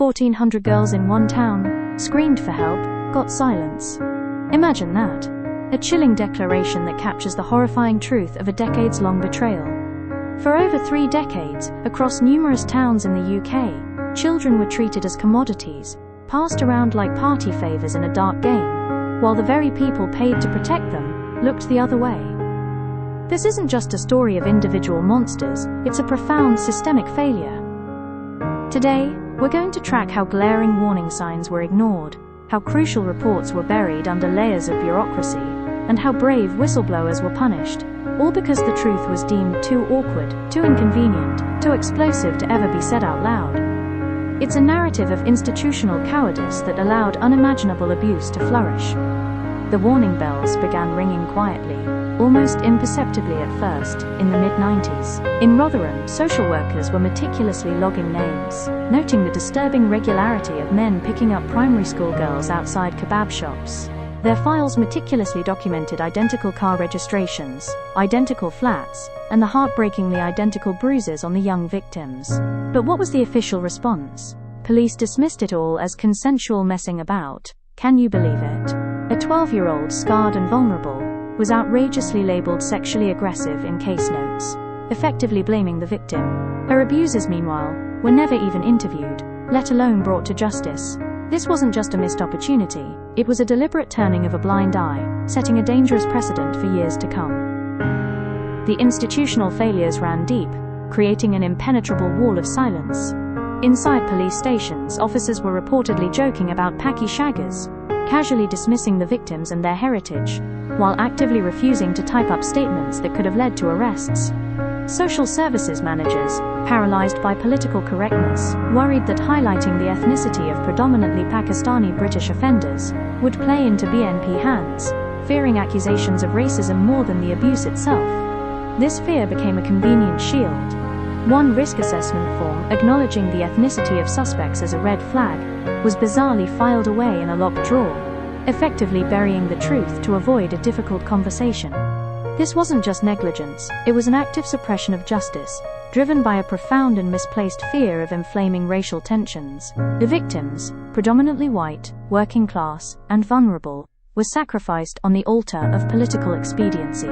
1,400 girls in one town screamed for help, got silence. Imagine that. A chilling declaration that captures the horrifying truth of a decades-long betrayal. For over 3 decades, across numerous towns in the UK, children were treated as commodities, passed around like party favours in a dark game, while the very people paid to protect them looked the other way. This isn't just a story of individual monsters, it's a profound systemic failure. Today, we're going to track how glaring warning signs were ignored, how crucial reports were buried under layers of bureaucracy, and how brave whistleblowers were punished, all because the truth was deemed too awkward, too inconvenient, too explosive to ever be said out loud. It's a narrative of institutional cowardice that allowed unimaginable abuse to flourish. The warning bells began ringing quietly, almost imperceptibly at first, in the mid-90s. In Rotherham, social workers were meticulously logging names, noting the disturbing regularity of men picking up primary school girls outside kebab shops. Their files meticulously documented identical car registrations, identical flats, and the heartbreakingly identical bruises on the young victims. But what was the official response? Police dismissed it all as consensual messing about. Can you believe it? A 12-year-old, scarred and vulnerable, was outrageously labeled sexually aggressive in case notes, effectively blaming the victim. Her abusers, meanwhile, were never even interviewed, let alone brought to justice. This wasn't just a missed opportunity, it was a deliberate turning of a blind eye, setting a dangerous precedent for years to come. The institutional failures ran deep, creating an impenetrable wall of silence. Inside police stations, officers were reportedly joking about packy shaggers, casually dismissing the victims and their heritage, while actively refusing to type up statements that could have led to arrests. Social services managers, paralyzed by political correctness, worried that highlighting the ethnicity of predominantly Pakistani British offenders would play into BNP hands, fearing accusations of racism more than the abuse itself. This fear became a convenient shield. One risk assessment form, acknowledging the ethnicity of suspects as a red flag, was bizarrely filed away in a locked drawer, effectively burying the truth to avoid a difficult conversation. This wasn't just negligence, it was an active suppression of justice, driven by a profound and misplaced fear of inflaming racial tensions. The victims, predominantly white, working class, and vulnerable, were sacrificed on the altar of political expediency.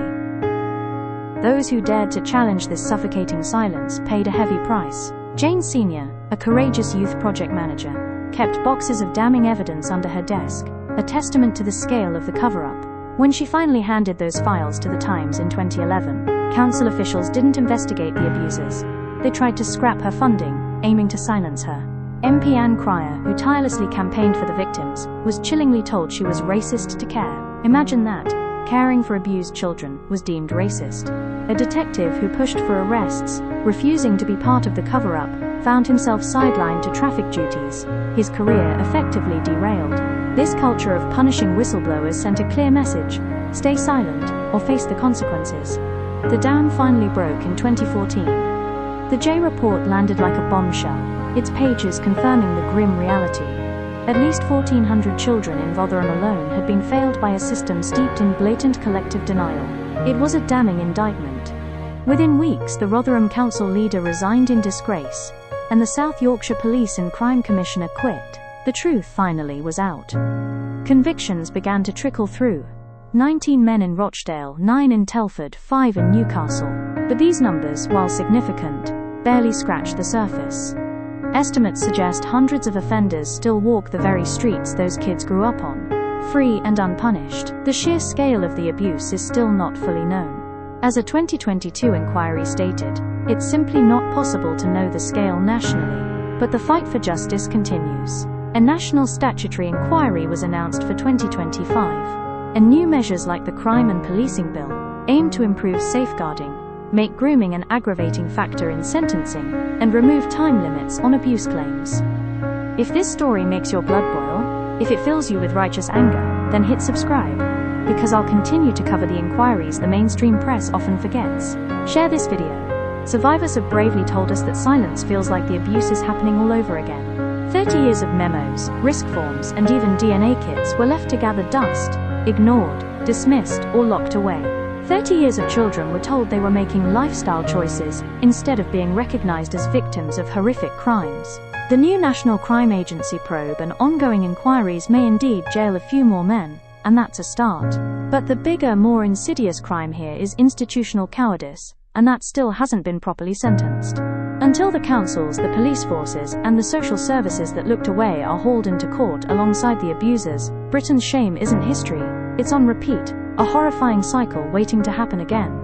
Those who dared to challenge this suffocating silence paid a heavy price. Jane Sr., a courageous youth project manager, kept boxes of damning evidence under her desk, a testament to the scale of the cover-up. When she finally handed those files to the Times in 2011, council officials didn't investigate the abusers. They tried to scrap her funding, aiming to silence her. MP Ann Cryer, who tirelessly campaigned for the victims, was chillingly told she was racist to care. Imagine that. Caring for abused children was deemed racist. A detective who pushed for arrests, refusing to be part of the cover-up, found himself sidelined to traffic duties, his career effectively derailed. This culture of punishing whistleblowers sent a clear message: stay silent, or face the consequences. The dam finally broke in 2014. The J report landed like a bombshell, its pages confirming the grim reality. At least 1,400 children in Rotherham alone had been failed by a system steeped in blatant collective denial. It was a damning indictment. Within weeks, the Rotherham council leader resigned in disgrace, and the South Yorkshire Police and Crime Commissioner quit. The truth finally was out. Convictions began to trickle through. 19 men in Rochdale, 9 in Telford, 5 in Newcastle. But these numbers, while significant, barely scratched the surface. Estimates suggest hundreds of offenders still walk the very streets those kids grew up on, free and unpunished. The sheer scale of the abuse is still not fully known. As a 2022 inquiry stated, it's simply not possible to know the scale nationally. But the fight for justice continues. A national statutory inquiry was announced for 2025, and new measures like the Crime and Policing Bill aim to improve safeguarding, make grooming an aggravating factor in sentencing, and remove time limits on abuse claims. If this story makes your blood boil, if it fills you with righteous anger, then hit subscribe, because I'll continue to cover the inquiries the mainstream press often forgets. Share this video. Survivors have bravely told us that silence feels like the abuse is happening all over again. 30 years of memos, risk forms, and even DNA kits were left to gather dust, ignored, dismissed, or locked away. 30 years of children were told they were making lifestyle choices instead of being recognized as victims of horrific crimes. The new National Crime Agency probe and ongoing inquiries may indeed jail a few more men, and that's a start. But the bigger, more insidious crime here is institutional cowardice, and that still hasn't been properly sentenced. Until the councils, the police forces, and the social services that looked away are hauled into court alongside the abusers, Britain's shame isn't history, it's on repeat, a horrifying cycle waiting to happen again.